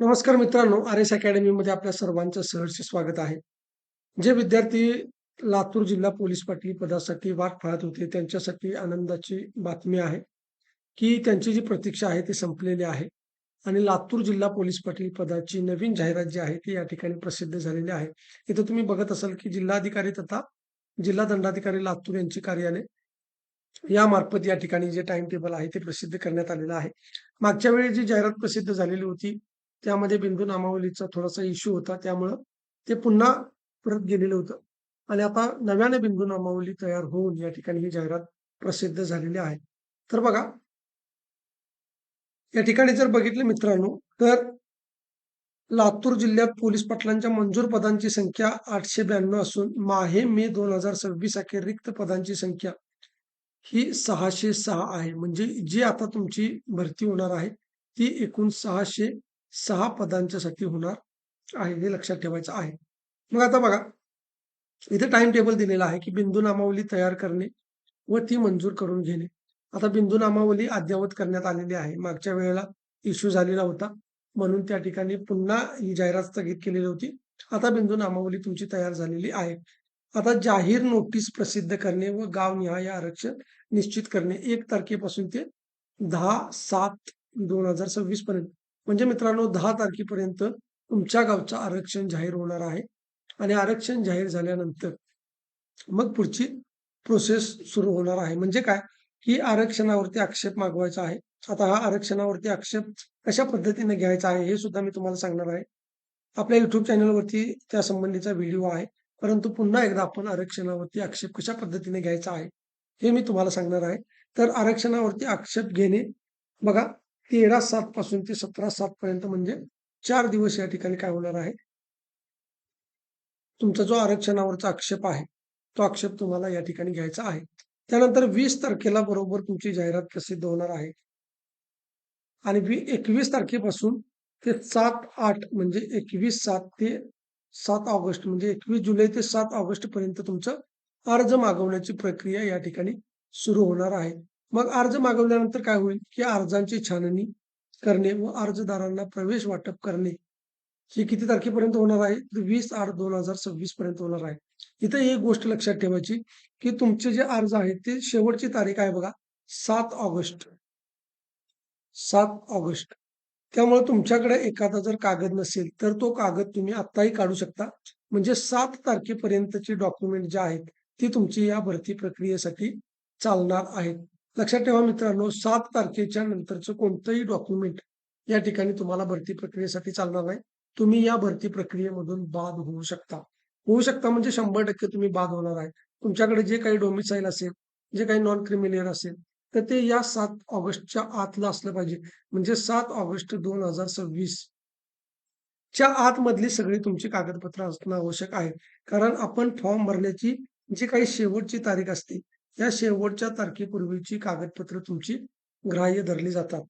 नमस्कार मित्रांनो, आर.एस अकॅडमीमध्ये आपल्या सर्वांचं सहर्ष स्वागत आहे. जे विद्यार्थी लातूर जिल्हा पोलीस पाटील पदासाठी वाट पाहत होते, त्यांच्यासाठी आनंदाची बातमी आहे, की त्यांची जी प्रतीक्षा आहे ती संपलेली आहे आणि लातूर जिल्हा पोलीस पाटील पदाची नवीन जाहिरात जी आहे ती या ठिकाणी प्रसिद्ध झालेली आहे. इथं तुम्ही बघत असाल, की जिल्हाधिकारी तथा जिल्हा दंडाधिकारी लातूर यांची कार्यालय यामार्फत या ठिकाणी जे टाईम टेबल आहे ते प्रसिद्ध करण्यात आलेलं आहे. मागच्या वेळी जी जाहिरात प्रसिद्ध झालेली होती, त्यामध्ये बिंदू नामावलीचा थोडासा इश्यू होता. त्यामुळं ते पुन्हा परत गेलेलं होतं आणि आता नव्याने बिंदू नामावली तयार होऊन या ठिकाणी ही जाहिरात प्रसिद्ध झालेली आहे. तर बघा, या ठिकाणी जर बघितलं मित्रांनो, तर लातूर जिल्ह्यात पोलीस पाटलांच्या मंजूर पदांची संख्या 892 असून माहे-मे 2026 अखेर रिक्त पदांची संख्या ही 606 आहे. म्हणजे जी आता तुमची भरती होणार आहे, ती एकूण 606 पदांच्यासाठी होणार आहे. हे लक्षात ठेवायचं आहे. मग आता बघा, इथे टाईम टेबल दिलेला आहे, की बिंदू नामावली तयार करणे व ती मंजूर करून घेणे. आता बिंदू नामावली अद्ययावत करण्यात आलेली आहे. मागच्या वेळेला इश्यू झालेला होता. म्हणून त्या ठिकाणी पुन्हा ही जाहिरात स्थगित केलेली होती. आता बिंदू नामावली तुमची तयार झालेली आहे. आता जाहीर नोटीस प्रसिद्ध करणे व गावनिहाय आरक्षण निश्चित करणे 1 तारखेपासून ते 10/7/2026 पर्यंत. म्हणजे मित्रांनो 10 तारखेपर्यंत तुमच्या गावचं आरक्षण जाहीर होणार आहे आणि आरक्षण जाहीर झाल्यानंतर मग पुढची प्रोसेस सुरू होणार आहे. म्हणजे काय, की आरक्षणावरती आक्षेप मागवायचा आहे. आता हा आरक्षणावरती आक्षेप कशा पद्धतीने घ्यायचा आहे, हे सुद्धा मी तुम्हाला सांगणार आहे. आपल्या YouTube चॅनलवरती त्या संबंधीचा व्हिडिओ आहे. परंतु पुन्हा एकदा आपण आरक्षणावरती आक्षेप कशा पद्धतीने घ्यायचा आहे, हे मी तुम्हाला सांगणार आहे. तर आरक्षणावरती आक्षेप घेणे बघा 13/7 पासून ते 17/7 पर्यंत म्हणजे 4 दिवस या ठिकाणी काय होणार आहे, तुमचा जो आरक्षणावरचा आक्षेप आहे, तो आक्षेप तुम्हाला या ठिकाणी घ्यायचा आहे. त्यानंतर 20 तारखेला बरोबर तुमची जाहिरात प्रसिद्ध होणार आहे आणि 21 तारखेपासून ते 7/8 म्हणजे 21/7 ते 7 ऑगस्ट म्हणजे 21 जुलै ते 7 ऑगस्ट पर्यंत तुमचं अर्ज मागवण्याची प्रक्रिया या ठिकाणी सुरू होणार आहे. मग अर्ज मागवल्यानंतर काय होईल, की अर्जांची छाननी करणे व अर्जदारांना प्रवेश वाटप करणे ही किती तारखेपर्यंत होणार आहे? तर 20/8/2026 पर्यंत होणार आहे. इथं एक गोष्ट लक्षात ठेवायची, की तुमचे जे अर्ज आहेत, ते शेवटची तारीख आहे बघा 7 ऑगस्ट. 7 ऑगस्ट. त्यामुळे तुमच्याकडे एखादा जर कागद नसेल, तर तो कागद तुम्ही आत्ताही काढू शकता. म्हणजे 7 तारखेपर्यंतची डॉक्युमेंट जे आहेत, ती तुमची या भरती प्रक्रियेसाठी चालणार आहेत. लक्षात ठेवा मित्रांनो, 7 तारखेच्या नंतरचं कोणतंही डॉक्युमेंट या ठिकाणी तुम्हाला भरती प्रक्रियेसाठी चालणार नाही. तुम्ही या भरती प्रक्रियेमधून बाद होऊ शकता. होऊ शकता म्हणजे 100% तुम्ही बाद होणार आहे. तुमच्याकडे जे काही डोमिसाईल असेल, जे काही नॉन क्रिमिलियर असेल, तर ते या 7 ऑगस्टच्या आतलं असलं पाहिजे. म्हणजे 7 ऑगस्ट 2026 च्या आतमधली सगळी तुमची कागदपत्र असणं आवश्यक आहे. कारण आपण फॉर्म भरण्याची जी काही शेवटची तारीख असते, त्या शेवटच्या तारखेपूर्वीची कागदपत्र तुमची ग्राह्य धरली जातात.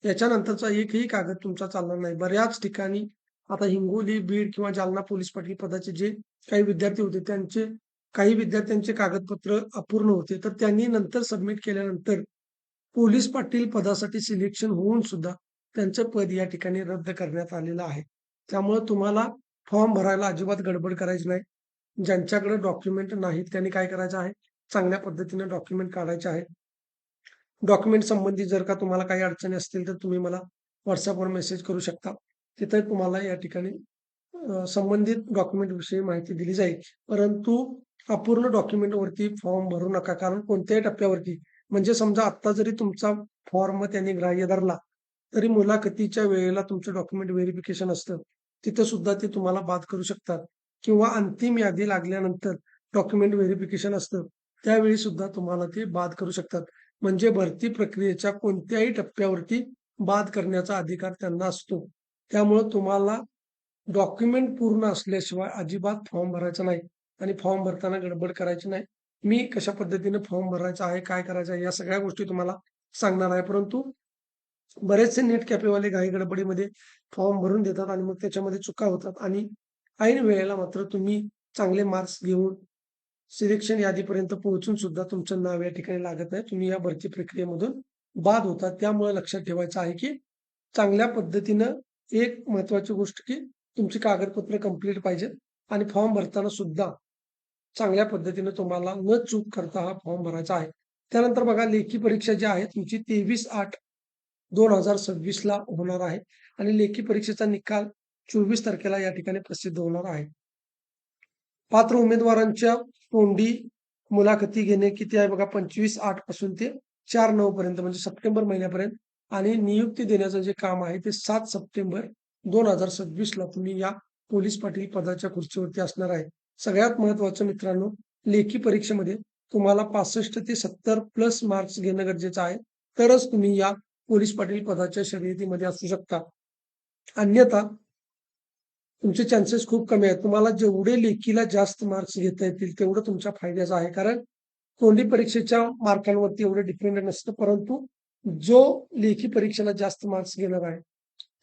याच्यानंतरचा एकही कागद तुमचा चालणार नाही. बऱ्याच ठिकाणी आता हिंगोली, बीड किंवा जालना पोलीस पाटील पदाचे जे काही विद्यार्थी होते, त्यांचे काही विद्यार्थ्यांचे कागदपत्र अपूर्ण होते. तर त्यांनी नंतर सबमिट केल्यानंतर पोलीस पाटील पदासाठी सिलेक्शन होऊन सुद्धा त्यांचं पद या ठिकाणी रद्द करण्यात आलेलं आहे. त्यामुळं तुम्हाला फॉर्म भरायला अजिबात गडबड करायची नाही. ज्यांच्याकडे डॉक्युमेंट नाहीत त्यांनी काय करायचं आहे, चांगल्या पद्धतीने डॉक्युमेंट काढायचे आहेत. डॉक्युमेंट संबंधी जर का तुम्हाला काही अडचणी असतील, तर तुम्ही मला WhatsAppवर मेसेज करू शकता. तिथे तुम्हाला या ठिकाणी संबंधित डॉक्युमेंटविषयी माहिती दिली जाईल. परंतु अपूर्ण डॉक्युमेंटवरती फॉर्म भरू नका. कारण कोणत्याही टप्प्यावरती म्हणजे समजा आत्ता जरी तुमचा फॉर्म त्यांनी ग्राह्य धरला, तरी मुलाखतीच्या वेळेला तुमचं डॉक्युमेंट व्हेरिफिकेशन असतं. तिथं सुद्धा ते तुम्हाला बाद करू शकतात किंवा अंतिम यादी लागल्यानंतर डॉक्युमेंट व्हेरिफिकेशन असतं. त्यावेळी सुद्धा तुम्हाला ते बाद करू शकतात. म्हणजे भरती प्रक्रियेच्या कोणत्याही टप्प्यावरती बाद करण्याचा अधिकार त्यांना असतो. त्यामुळं तुम्हाला डॉक्युमेंट पूर्ण असल्याशिवाय अजिबात फॉर्म भरायचा नाही आणि फॉर्म भरताना गडबड करायची नाही. मी कशा पद्धतीने फॉर्म भरायचा आहे, काय करायचं आहे, या सगळ्या गोष्टी तुम्हाला सांगणार आहे. परंतु बरेचसे नेट कॅफेवाले घाई-गडबडीमध्ये फॉर्म भरून देतात आणि मग त्याच्यामध्ये चुका होतात आणि ऐन वेळेला मात्र तुम्ही चांगले मार्क्स घेऊन सिलेक्शन यादीपर्यंत पोहोचून सुद्धा तुमचं नाव या ठिकाणी लागत नाही. तुम्ही या भरती प्रक्रियेमधून बाद होतात. त्यामुळे लक्षात ठेवायचं आहे, की चांगल्या पद्धतीनं एक महत्त्वाची गोष्ट की तुमची कागदपत्र कंप्लीट पाहिजेत आणि फॉर्म भरताना सुद्धा चांगल्या पद्धतीने तुम्हाला न चूक करता हा फॉर्म भरायचा आहे. त्यानंतर बघा लेखी परीक्षा जी आहे तुमची 23/8/2026 ला होणार आहे आणि लेखी परीक्षेचा निकाल 24 तारखेला या ठिकाणी प्रसिद्ध होणार आहे. पात्र उमेदवारांच्या तोंडी मुलाखती घेणे किती आहे बघा 25/8 पासून ते 4/9 पर्यंत म्हणजे सप्टेंबर महिन्यापर्यंत आणि नियुक्ती देण्याचं जे काम आहे ते 7 सप्टेंबर 2026 ला तुम्ही या पोलीस पाटील पदाच्या खुर्चीवरती असणार आहे. सगळ्यात महत्त्वाचं मित्रांनो, लेखी परीक्षेमध्ये तुम्हाला 65 ते 70 प्लस मार्क्स घेणं गरजेचं आहे. तरच तुम्ही या पोलीस पाटील पदाच्या शर्यतीमध्ये असू शकता. अन्यथा तुमचे चान्सेस खूप कमी आहेत. तुम्हाला जेवढे लेखीला जास्त मार्क्स घेता येतील तेवढं तुमच्या फायद्याचं आहे. कारण तोंडी परीक्षेच्या मार्कांवरती एवढं डिपेंड नसतं, परंतु जो लेखी परीक्षेला जास्त मार्क्स घेणार आहे,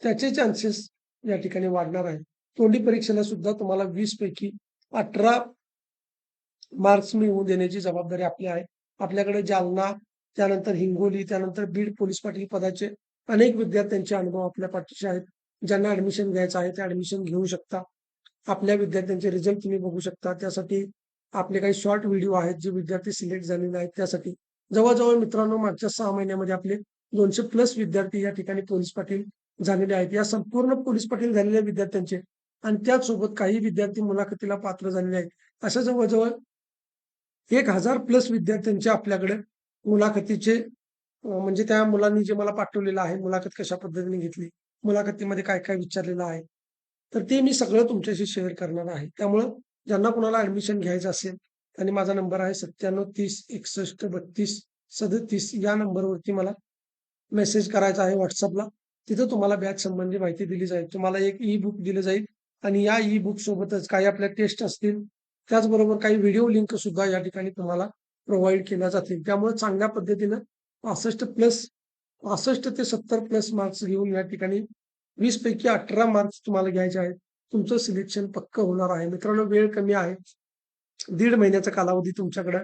त्याचे चान्सेस या ठिकाणी वाढणार आहेत. तोंडी परीक्षेला सुद्धा तुम्हाला 20 पैकी 18 मार्क्स मिळवून देण्याची जबाबदारी आपली आहे. आपल्याकडे जालना, त्यानंतर हिंगोली, त्यानंतर बीड पोलीस पाटील पदाचे अनेक विद्यार्थ्यांचे अनुभव आपल्या पाठीशी आहेत. ज्यांना ऍडमिशन घ्यायचं आहे ते ऍडमिशन घेऊ शकता. आपल्या विद्यार्थ्यांचे रिझल्ट तुम्ही बघू शकता. त्यासाठी आपले काही शॉर्ट व्हिडिओ आहेत जे विद्यार्थी सिलेक्ट झालेले आहेत त्यासाठी. जवळ मित्रांनो मागच्या 6 महिन्यामध्ये आपले 200 प्लस विद्यार्थी या ठिकाणी पोलीस पाटील झालेले आहेत. या संपूर्ण पोलीस पाटील झालेल्या विद्यार्थ्यांचे आणि त्याचसोबत काही विद्यार्थी मुलाखतीला पात्र झालेले आहेत. अशा जवळ 1000 प्लस विद्यार्थ्यांचे आपल्याकडे मुलाखतीचे म्हणजे त्या मुलांनी जे मला पाठवलेलं आहे, मुलाखत कशा पद्धतीने घेतली, मुलाखतीमध्ये काय-काय विचारलेलं आहे. तर ते मी सगळं तुमच्याशी शेअर करणार आहे. त्यामुळं ज्यांना कुणाला ॲडमिशन घ्यायचं असेल, त्यांनी माझा नंबर आहे 97 30 61 32 37 या नंबरवरती मला मेसेज करायचा आहे WhatsAppला. तिथं तुम्हाला बॅच संबंधी माहिती दिली जाईल. तुम्हाला एक ई बुक दिलं जाईल आणि या ई बुक सोबतच काही आपल्या टेस्ट असतील, त्याचबरोबर काही व्हिडिओ लिंक सुद्धा या ठिकाणी तुम्हाला प्रोव्हाईड केल्या जातील. त्यामुळे चांगल्या पद्धतीनं 65 ते 70 प्लस मार्क्स घेऊन या ठिकाणी 20 पैकी 18 मार्क्स तुम्हाला घ्यायचे आहेत. तुमचं सिलेक्शन पक्कं होणार आहे. मित्रांनो वेळ कमी आहे. 1.5 महिन्याचा कालावधी तुमच्याकडे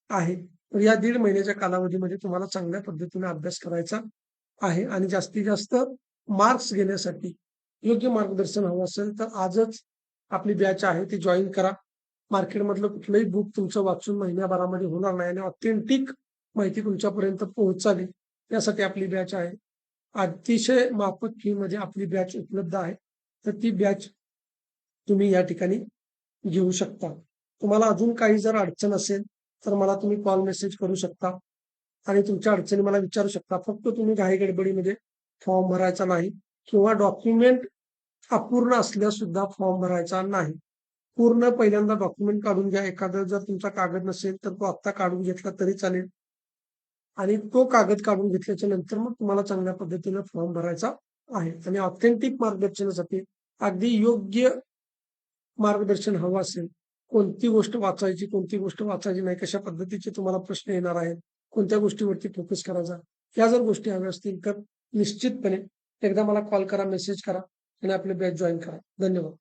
आहे. तर या 1.5 महिन्याच्या कालावधीमध्ये तुम्हाला चांगल्या पद्धतीने अभ्यास करायचा आहे आणि जास्तीत जास्त मार्क्स घेण्यासाठी योग्य मार्गदर्शन हवं असेल तर आजच आपली बॅच आहे ती जॉइन करा. मार्केटमधलं कुठलंही बुक तुमचं वाचून महिन्याभरामध्ये होणार नाही आणि ऑथेंटिक माहिती तुमच्यापर्यंत पोहोचावी यासाठी आपली बॅच आहे. अतिशय माफक फीमध्ये आपली बॅच उपलब्ध आहे. तर ती बॅच तुम्ही या ठिकाणी घेऊ शकता. तुम्हाला अजून काही जर अडचण असेल तर मला तुम्ही कॉल मेसेज करू शकता आणि तुमच्या अडचणी मला विचारू शकता. फक्त तुम्ही घाई-गडबडीमध्ये फॉर्म भरायचा नाही किंवा डॉक्युमेंट अपूर्ण असल्यास सुद्धा फॉर्म भरायचा नाही. पूर्ण पहिल्यांदा डॉक्युमेंट काढून घ्या. एखादा जर तुमचा कागद नसेल तर तो आत्ता काढून घेतला तरी चालेल आणि तो कागद काढून घेतल्याच्या नंतर मग तुम्हाला चांगल्या पद्धतीनं फॉर्म भरायचा आहे आणि ऑथेंटिक मार्गदर्शनासाठी अगदी योग्य मार्गदर्शन हवं असेल, कोणती गोष्ट वाचायची, कोणती गोष्ट वाचायची नाही, कशा पद्धतीचे तुम्हाला प्रश्न येणार आहेत, कोणत्या गोष्टीवरती फोकस करायचा, या जर गोष्टी हव्या असतील तर निश्चितपणे एकदा मला कॉल करा, मेसेज करा आणि आपले बॅच जॉइन करा. धन्यवाद.